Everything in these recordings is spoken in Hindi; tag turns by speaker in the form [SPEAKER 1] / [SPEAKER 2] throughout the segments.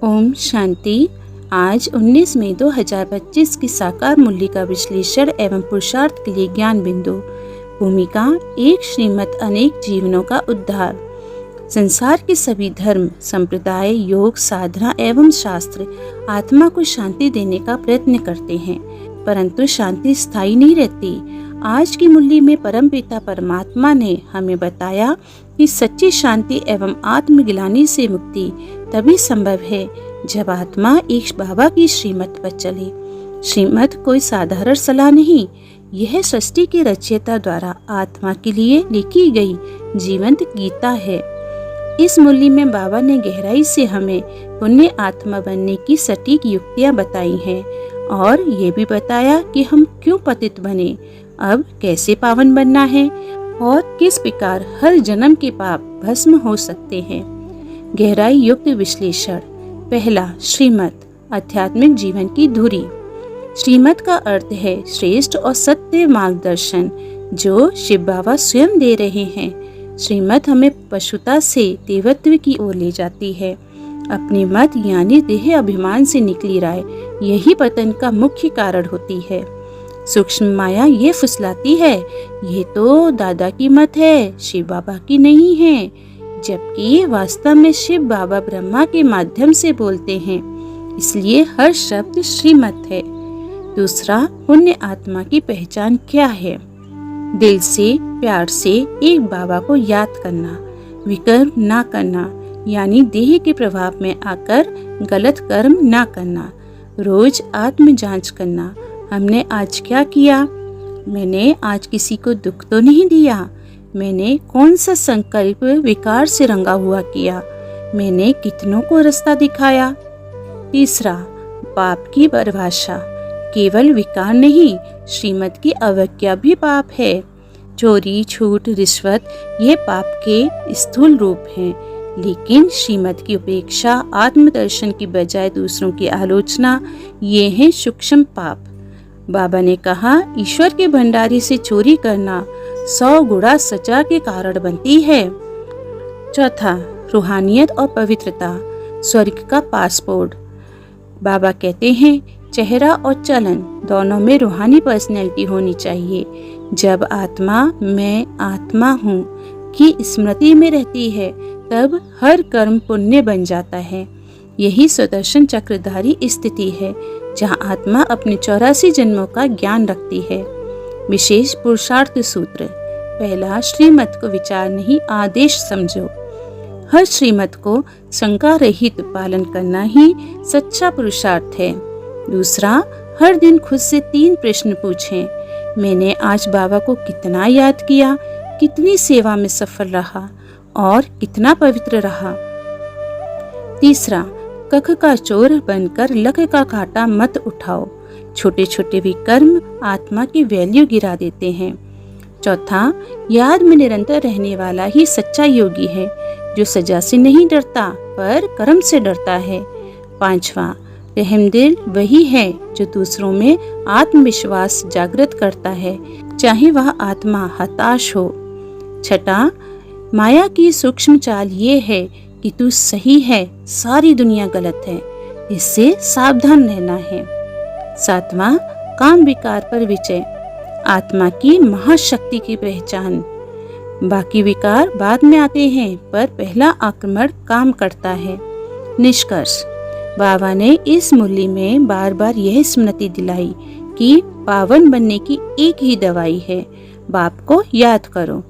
[SPEAKER 1] ओम शांति। आज 19 मई 2025 की साकार मूल्य का विश्लेषण एवं पुरुषार्थ के लिए ज्ञान बिंदु। भूमिका एक श्रीमत अनेक जीवनों का उद्धार। संसार के सभी धर्म, संप्रदाय, योग, साधना एवं शास्त्र आत्मा को शांति देने का प्रयत्न करते हैं, परंतु शांति स्थायी नहीं रहती। आज की मूल्य में परमपिता परमात्मा ने हमें बताया कि सच्ची शांति एवं आत्मगिलानी से मुक्ति तभी संभव है जब आत्मा एक बाबा की श्रीमत पर चले। श्रीमत कोई साधारण सलाह नहीं, यह सृष्टि के रचयिता द्वारा आत्मा के लिए लिखी गई जीवंत गीता है। इस मूल्य में बाबा ने गहराई से हमें पुण्य आत्मा बनने की सटीक युक्तियां बताई हैं और ये भी बताया कि हम क्यों पतित बने, अब कैसे पावन बनना है और किस प्रकार हर जन्म के पाप भस्म हो सकते हैं। गहराई युक्त विश्लेषण। पहला, श्रीमत आध्यात्मिक जीवन की धुरी। श्रीमत का अर्थ है श्रेष्ठ और सत्य मार्गदर्शन जो शिव बाबा स्वयं दे रहे हैं। श्रीमत हमें पशुता से देवत्व की ओर ले जाती है। अपनी मत यानी देह अभिमान से निकली राय यही पतन का मुख्य कारण होती है। सूक्ष्म माया ये फुसलाती है, ये तो दादा की मत है, शिव बाबा की नहीं है, जबकि वास्तव में शिव बाबा ब्रह्मा के माध्यम से बोलते हैं, इसलिए हर शब्द श्रीमत है। दूसरा, पुण्य आत्मा की पहचान क्या है? दिल से प्यार से एक बाबा को याद करना, विकर्म ना करना यानी देह के प्रभाव में आकर गलत कर्म ना करना, रोज आत्म जांच करना, हमने आज क्या किया, मैंने आज किसी को दुख तो नहीं दिया, मैंने कौन सा संकल्प विकार से रंगा हुआ किया, मैंने कितनों को रास्ता दिखाया। तीसरा, पाप की परिभाषा। केवल विकार नहीं, श्रीमत की अवज्ञा भी पाप है। चोरी, झूठ, रिश्वत ये पाप के स्थूल रूप हैं, लेकिन श्रीमत की उपेक्षा, आत्मदर्शन की बजाय दूसरों की आलोचना, ये हैं सूक्ष्म पाप। बाबा ने कहा, ईश्वर के भंडारी से चोरी करना 100 गुना सजा के कारण बनती है। चौथा, रूहानियत और पवित्रता, स्वर्ग का पासपोर्ट। बाबा कहते हैं, चेहरा और चलन दोनों में रूहानी पर्सनैलिटी होनी चाहिए। जब आत्मा मैं आत्मा हूँ की स्मृति में रहती है, तब हर कर्म पुण्य बन जाता है। यही सुदर्शन चक्रधारी स्थिति है जहाँ आत्मा अपने 84 जन्मों का ज्ञान रखती है। विशेष पुरुषार्थ सूत्र। पहला, श्रीमत को विचार नहीं आदेश समझो। हर श्रीमत को शंका रहित पालन करना ही सच्चा पुरुषार्थ है। दूसरा, हर दिन खुद से 3 प्रश्न पूछें। मैंने आज बाबा को कितना याद किया, कितनी सेवा में सफल रहा और कितना पवित्र रहा। तीसरा, कख का चोर बनकर लख का कांटा मत उठाओ। छोटे छोटे भी कर्म आत्मा की वैल्यू गिरा देते हैं। चौथा, याद में निरंतर रहने वाला ही सच्चा योगी है जो सजा से नहीं डरता पर कर्म से डरता है। पांचवा, रहमदिल वही है जो दूसरों में आत्मविश्वास जागृत करता है, चाहे वह आत्मा हताश हो। छठा, माया की सूक्ष्म चाल ये है कि तू सही है, सारी दुनिया गलत है, इससे सावधान रहना है। सातवां, काम विकार पर विजय, आत्मा की महाशक्ति की पहचान। बाकी विकार बाद में आते हैं, पर पहला आक्रमण काम करता है। निष्कर्ष। बाबा ने इस मूल्य में बार बार यह स्मृति दिलाई कि पावन बनने की एक ही दवाई है, बाप को याद करो।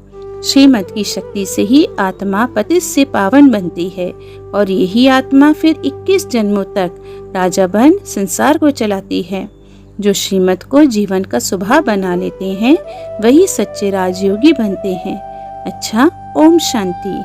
[SPEAKER 1] श्रीमत की शक्ति से ही आत्मा पतित से पावन बनती है और यही आत्मा फिर 21 जन्मों तक राजा बन संसार को चलाती है। जो श्रीमत को जीवन का स्वभाव बना लेते हैं वही सच्चे राजयोगी बनते हैं। अच्छा, ओम शांति।